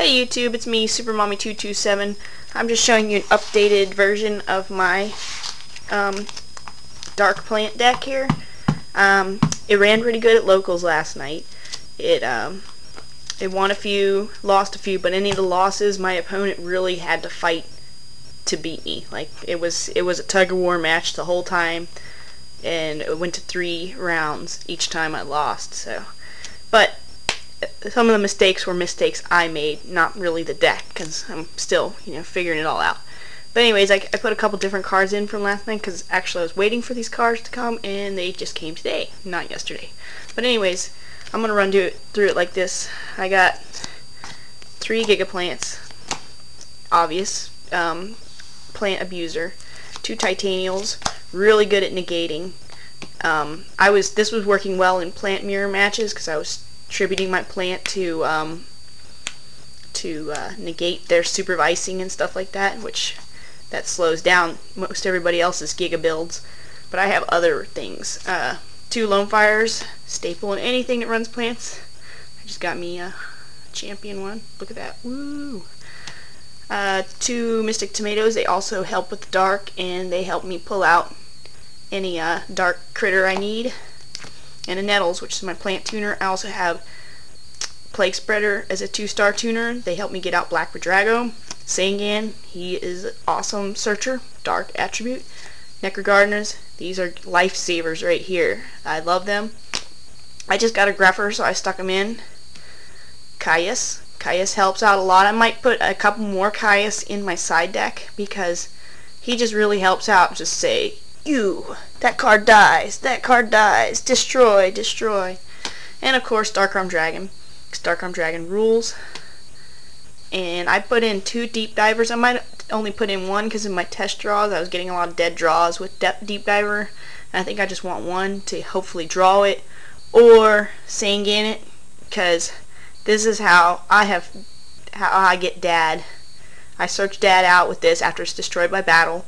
Hey YouTube, it's me, SuperMommy227. I'm just showing you an updated version of my Dark Plant deck here. It ran pretty good at locals last night. It won a few, lost a few, but any of the losses, my opponent really had to fight to beat me. Like it was a tug-of-war match the whole time, and it went to 3 rounds each time I lost. So, but some of the mistakes were mistakes I made, not really the deck, because I'm still, figuring it all out. But anyways, I put a couple different cards in from last night, because actually I was waiting for these cards to come, and they just came today, not yesterday. But anyways, I'm going to run through it like this. I got 3 Gigaplants, obvious, Plant Abuser, 2 Tytannials, really good at negating. This was working well in plant mirror matches, because I was attributing my plant to negate their supervising and stuff like that, which that slows down most everybody else's giga builds. But I have other things. 2 Lonefires, staple in anything that runs plants. I just got me a champion one. Look at that. Woo! 2 Mystic Tomatoes. They also help with the dark, and they help me pull out any dark critter I need. And a Nettles, which is my plant tuner. I also have Plague Spreader as a 2-star tuner. They help me get out Black Drago. Sangan, he is an awesome searcher, dark attribute. Necro Gardnas, these are lifesavers right here. I love them. I just got a Grepher, so I stuck them in. Caius helps out a lot. I might put a couple more Caius in my side deck, because he just really helps out. Just say, that card dies, destroy. And of course Dark Dragon, because Dark Dragon rules. And I put in 2 Deep Divers. I might only put in 1 because in my test draws I was getting a lot of dead draws with Deep Diver, and I think I just want 1 to hopefully draw it or Sangan it, because this is how I get Dad. I search Dad out with this after it's destroyed by battle,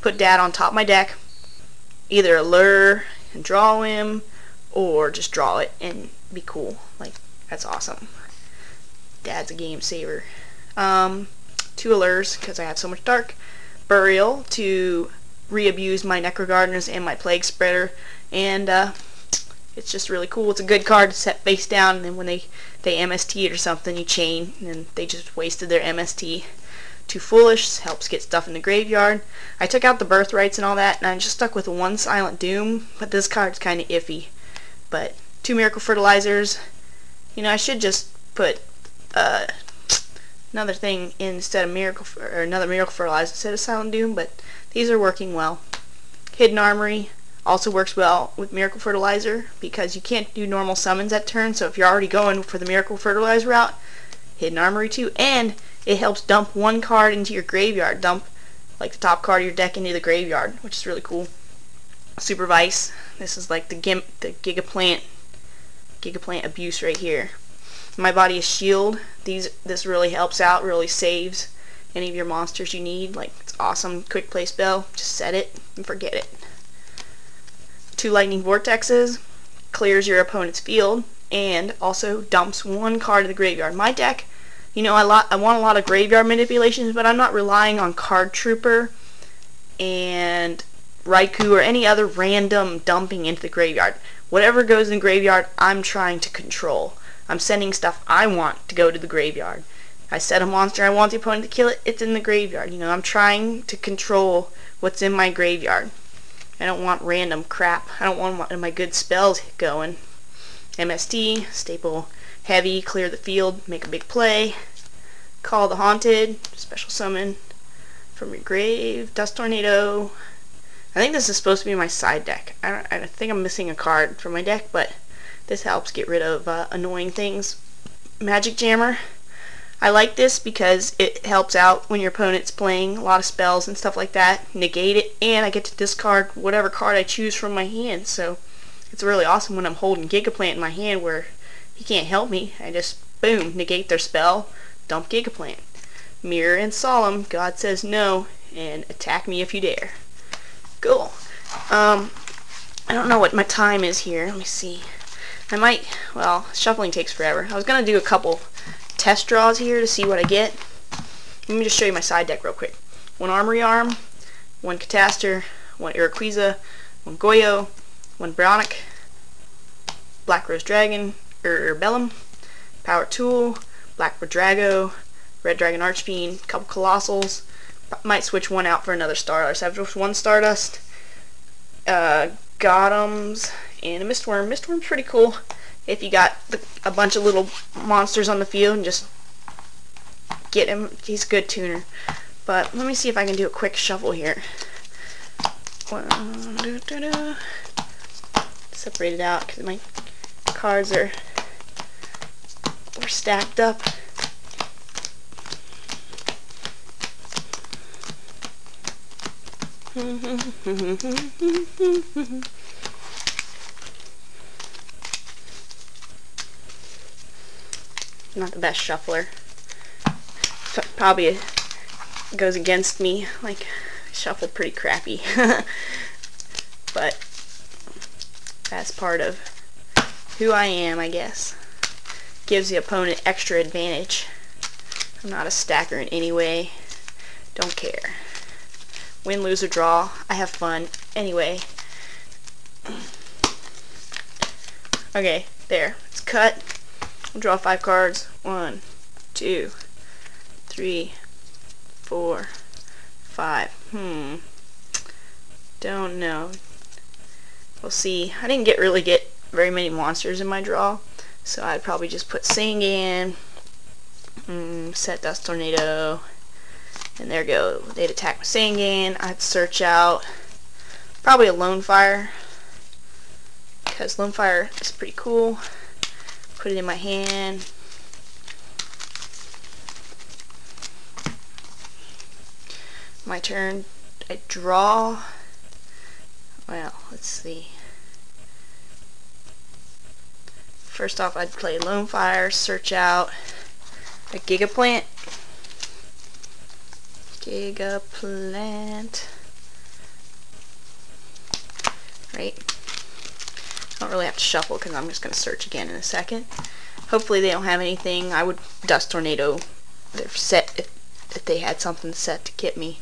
put Dad on top of my deck, either allure and draw him, or just draw it and be cool. Like, that's awesome. Dad's a game saver. 2 allures, because I have so much dark. Burial to re-abuse my Necro Gardnas and my Plague Spreader, and it's just really cool. It's a good card to set face down, and then when they MST it or something, you chain, and they just wasted their MST. 2 Foolish, helps get stuff in the graveyard. I took out the Birthrights and all that, and I just stuck with 1 Silent Doom, but this card's kind of iffy. But 2 Miracle Fertilizers. I should just put another thing instead of another Miracle Fertilizer instead of Silent Doom, but these are working well. Hidden Armory also works well with Miracle Fertilizer, because you can't do normal summons at turn, so if you're already going for the Miracle Fertilizer route, Hidden Armory too, and it helps dump 1 card into your graveyard. Dump like the top card of your deck into the graveyard, which is really cool. Supervise. This is like the Gigaplant abuse right here. My body is shield. This really helps out, really saves any of your monsters you need. Like, it's awesome. Quick play spell. Just set it and forget it. 2 Lightning Vortexes. Clears your opponent's field, and also dumps 1 card to the graveyard. My deck, I want a lot of graveyard manipulations, but I'm not relying on Card Trooper and Raikou or any other random dumping into the graveyard. Whatever goes in the graveyard, I'm trying to control. I'm sending stuff I want to go to the graveyard. I set a monster, I want the opponent to kill it, it's in the graveyard. I'm trying to control what's in my graveyard. I don't want random crap. I don't want one of my good spells going. MST, staple heavy, clear the field, make a big play. Call the Haunted, special summon from your grave. Dust Tornado. I think this is supposed to be my side deck. I think I'm missing a card from my deck, but this helps get rid of annoying things. Magic Jammer. I like this because it helps out when your opponent's playing a lot of spells and stuff like that. Negate it, and I get to discard whatever card I choose from my hand. So it's really awesome when I'm holding Gigaplant in my hand where he can't help me. I just, boom, negate their spell, dump Gigaplant. Mirror and Solemn, God says no, and attack me if you dare. Cool. I don't know what my time is here. Let me see. I might, well, shuffling takes forever. I was going to do a couple test draws here to see what I get. Let me just show you my side deck real quick. 1 Armory Arm, 1 Catastor, 1 Iroquois, 1 Yugioh, 1 Monarch, Black Rose Dragon, Bellum, Power Tool, Black Drago, Red Dragon Archfiend, couple Colossals. Might switch one out for another Stardust. I have just 1 Stardust, Gothams, and a Mistworm. Mistworm's pretty cool if you got a bunch of little monsters on the field and just get him. He's a good tuner. But let me see if I can do a quick shuffle here. Separate it out because my cards are stacked up. Not the best shuffler. Probably goes against me. Like, I shuffle pretty crappy. But that's part of who I am, I guess. Gives the opponent extra advantage. I'm not a stacker in any way. Don't care. Win, lose, or draw. I have fun. Anyway. Okay, there. It's cut. I'll draw 5 cards. 1, 2, 3, 4, 5. Don't know. We'll see. I didn't really get very many monsters in my draw, so I'd probably just put Sangan, set Dust Tornado, and there go. They'd attack with Sangan. I'd search out probably a Lonefire, because Lonefire is pretty cool. Put it in my hand. My turn. I draw. Well, let's see. First off, I'd play Lonefire, search out a Gigaplant. Gigaplant. Right? I don't really have to shuffle because I'm just going to search again in a second. Hopefully they don't have anything. I would Dust Tornado their set if they had something set to get me.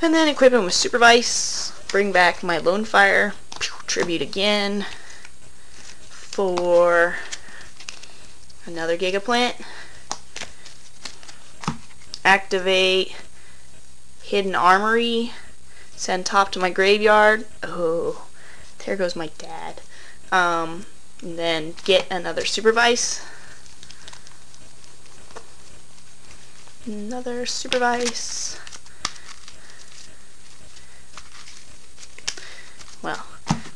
And then equip them with Supervise. Bring back my Lonefire. Tribute again. For another Gigaplant. Activate Hidden Armory. Send top to my graveyard. Oh, there goes my dad. And then get another Supervise. Another Supervise. Well,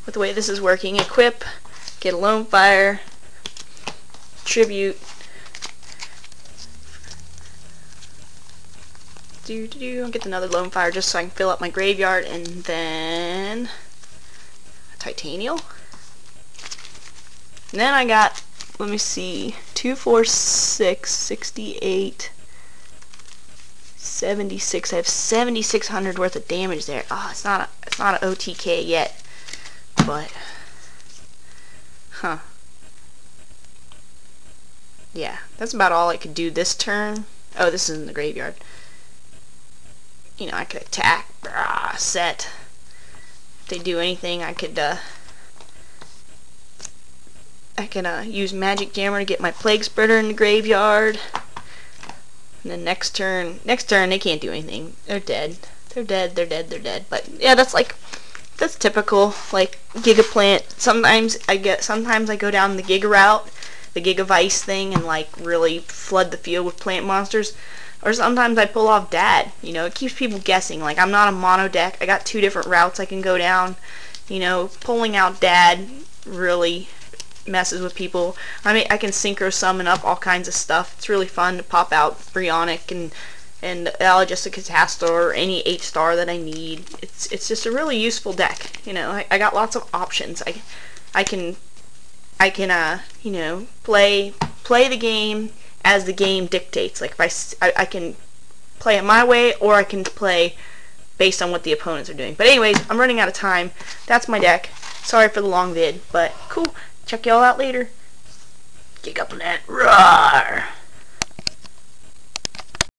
with the way this is working, equip, get a Lonefire, tribute, I'll get another Lonefire just so I can fill up my graveyard, and then a Tytannial. And then I got, let me see, 2, 4, 6, 68, 76. I have 7,600 worth of damage there. Oh, it's not an OTK yet, but yeah, that's about all I could do this turn. Oh, this is in the graveyard. You know, I could attack, set. If they do anything, I could use Magic Jammer to get my Plague Spreader in the graveyard. And then next turn they can't do anything. They're dead. They're dead. But yeah, that's typical. Like Gigaplant. Sometimes I go down the Giga route, the Gigavice thing, and like really flood the field with plant monsters. Or sometimes I pull off Dad. You know, it keeps people guessing. Like, I'm not a mono deck. I got 2 different routes I can go down. You know, pulling out Dad really messes with people. I mean, I can synchro summon up all kinds of stuff. It's really fun to pop out Brionic and just a Catastor or any 8-star that I need. It's just a really useful deck. You know, I got lots of options. I can you know, play the game as the game dictates. Like, if I can play it my way, or I can play based on what the opponents are doing. But anyways, I'm running out of time. That's my deck. Sorry for the long vid, but cool. Check y'all out later. Gigaplant, roar!